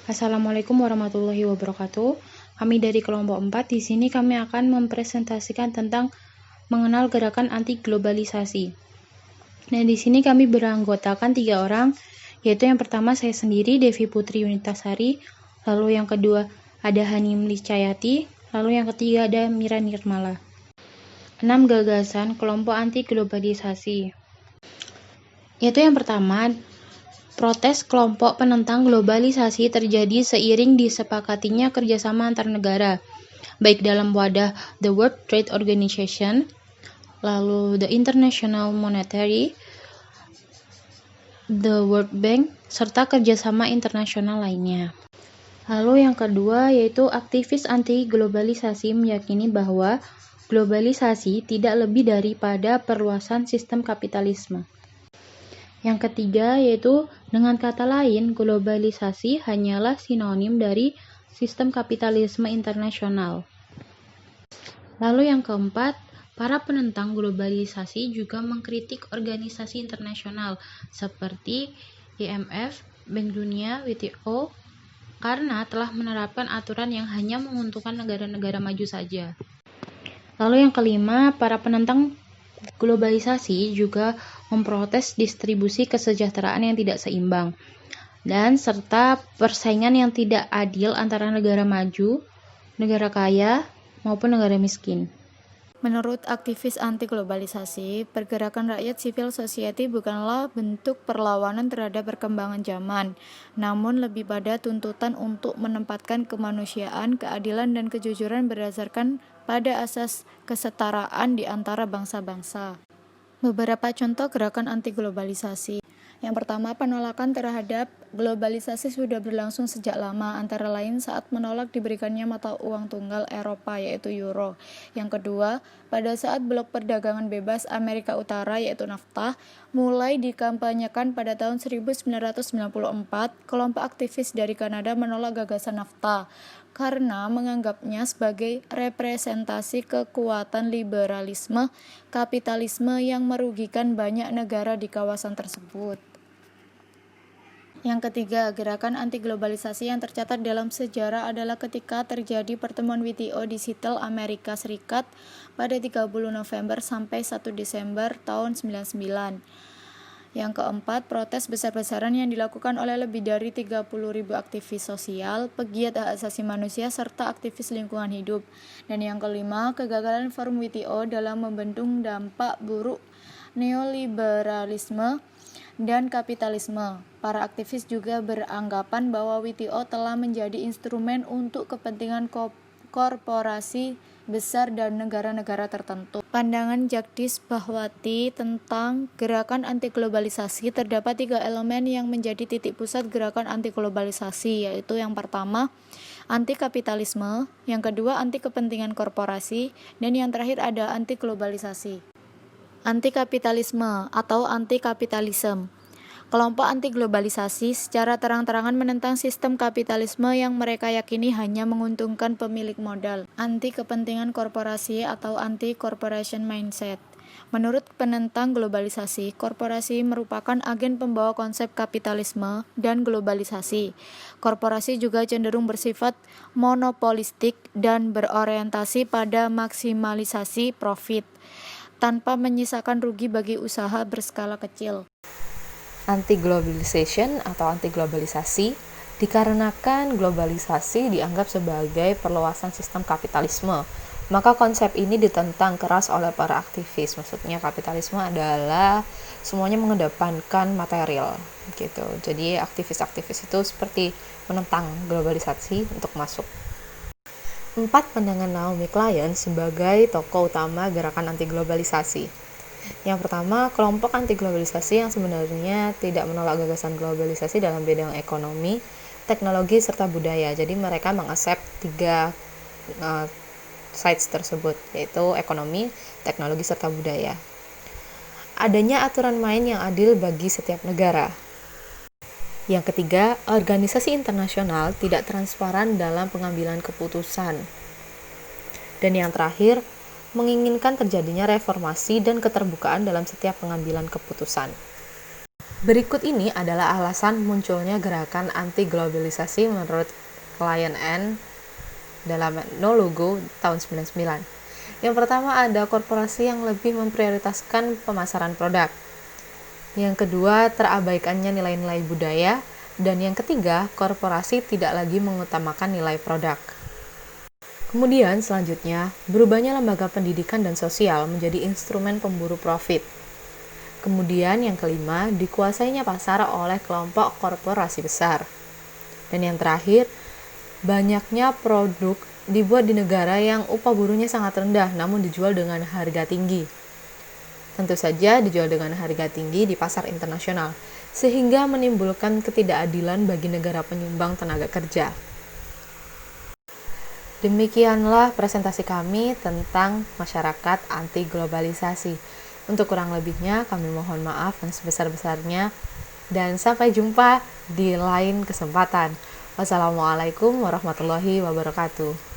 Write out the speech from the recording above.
Assalamualaikum warahmatullahi wabarakatuh. Kami dari kelompok 4 di sini kami akan mempresentasikan tentang mengenal gerakan anti globalisasi. Nah, di sini kami beranggotakan 3 orang, yaitu yang pertama saya sendiri, Devi Putri Yunitasari, lalu yang kedua ada Hanim Licayati, lalu yang ketiga ada Mira Nirmala. 6 gagasan kelompok anti globalisasi. Yaitu yang pertama, protes kelompok penentang globalisasi terjadi seiring disepakatinya kerjasama antar negara, baik dalam wadah The World Trade Organization, lalu the International Monetary, the World Bank, serta kerjasama internasional lainnya. Lalu yang kedua yaitu aktivis anti globalisasi meyakini bahwa globalisasi tidak lebih daripada perluasan sistem kapitalisme. Yang ketiga yaitu dengan kata lain, globalisasi hanyalah sinonim dari sistem kapitalisme internasional. Lalu yang keempat, para penentang globalisasi juga mengkritik organisasi internasional seperti IMF, Bank Dunia, WTO, karena telah menerapkan aturan yang hanya menguntungkan negara-negara maju saja. Lalu yang kelima, para penentang globalisasi juga memprotes distribusi kesejahteraan yang tidak seimbang dan serta persaingan yang tidak adil antara negara maju, negara kaya, maupun negara miskin. Menurut aktivis anti-globalisasi, pergerakan rakyat civil society bukanlah bentuk perlawanan terhadap perkembangan zaman, namun lebih pada tuntutan untuk menempatkan kemanusiaan, keadilan, dan kejujuran berdasarkan pada asas kesetaraan di antara bangsa-bangsa. Beberapa contoh gerakan anti-globalisasi. Yang pertama, penolakan terhadap globalisasi sudah berlangsung sejak lama, antara lain saat menolak diberikannya mata uang tunggal Eropa yaitu euro. Yang kedua, pada saat blok perdagangan bebas Amerika Utara yaitu NAFTA mulai dikampanyekan pada tahun 1994, kelompok aktivis dari Kanada menolak gagasan NAFTA karena menganggapnya sebagai representasi kekuatan liberalisme kapitalisme yang merugikan banyak negara di kawasan tersebut. Yang ketiga, gerakan anti-globalisasi yang tercatat dalam sejarah adalah ketika terjadi pertemuan WTO di Seattle, Amerika Serikat pada 30 November sampai 1 Desember tahun 1999. Yang keempat, protes besar-besaran yang dilakukan oleh lebih dari 30.000 aktivis sosial, pegiat hak asasi manusia, serta aktivis lingkungan hidup. Dan yang kelima, kegagalan forum WTO dalam membendung dampak buruk neoliberalisme dan kapitalisme. Para aktivis juga beranggapan bahwa WTO telah menjadi instrumen untuk kepentingan korporasi besar dan negara-negara tertentu. Pandangan Jagdish Bhawati tentang gerakan anti-globalisasi, terdapat 3 elemen yang menjadi titik pusat gerakan anti-globalisasi, yaitu yang pertama, anti-kapitalisme, yang kedua, anti-kepentingan korporasi, dan yang terakhir ada anti-globalisasi. Anti-kapitalisme atau anti-kapitalism. Kelompok anti-globalisasi secara terang-terangan menentang sistem kapitalisme yang mereka yakini hanya menguntungkan pemilik modal. Anti-kepentingan korporasi atau anti-corporation mindset. Menurut penentang globalisasi, korporasi merupakan agen pembawa konsep kapitalisme dan globalisasi. Korporasi juga cenderung bersifat monopolistik dan berorientasi pada maksimalisasi profit, tanpa menyisakan rugi bagi usaha berskala kecil. Anti-globalization atau anti-globalisasi dikarenakan globalisasi dianggap sebagai perluasan sistem kapitalisme. Maka konsep ini ditentang keras oleh para aktivis. Maksudnya kapitalisme adalah semuanya mengedepankan material gitu. Jadi aktivis-aktivis itu seperti menentang globalisasi untuk masuk. 4 pandangan Naomi Klein sebagai tokoh utama gerakan anti-globalisasi. Yang pertama, kelompok anti-globalisasi yang sebenarnya tidak menolak gagasan globalisasi dalam bidang ekonomi, teknologi, serta budaya. Jadi mereka mengaksep 3 sides tersebut, yaitu ekonomi, teknologi, serta budaya. Adanya aturan main yang adil bagi setiap negara. Yang ketiga, organisasi internasional tidak transparan dalam pengambilan keputusan. Dan yang terakhir, menginginkan terjadinya reformasi dan keterbukaan dalam setiap pengambilan keputusan. Berikut ini adalah alasan munculnya gerakan anti-globalisasi menurut Klein and dalam No Logo tahun 99. Yang pertama, ada korporasi yang lebih memprioritaskan pemasaran produk. Yang kedua, terabaikannya nilai-nilai budaya. Dan yang ketiga, korporasi tidak lagi mengutamakan nilai produk. Kemudian selanjutnya, berubahnya lembaga pendidikan dan sosial menjadi instrumen pemburu profit. Kemudian yang kelima, dikuasainya pasar oleh kelompok korporasi besar. Dan yang terakhir, banyaknya produk dibuat di negara yang upah buruhnya sangat rendah namun dijual dengan harga tinggi. Tentu saja dijual dengan harga tinggi di pasar internasional, sehingga menimbulkan ketidakadilan bagi negara penyumbang tenaga kerja. Demikianlah presentasi kami tentang masyarakat anti globalisasi. Untuk kurang lebihnya kami mohon maaf yang sebesar-besarnya dan sampai jumpa di lain kesempatan. Wassalamualaikum warahmatullahi wabarakatuh.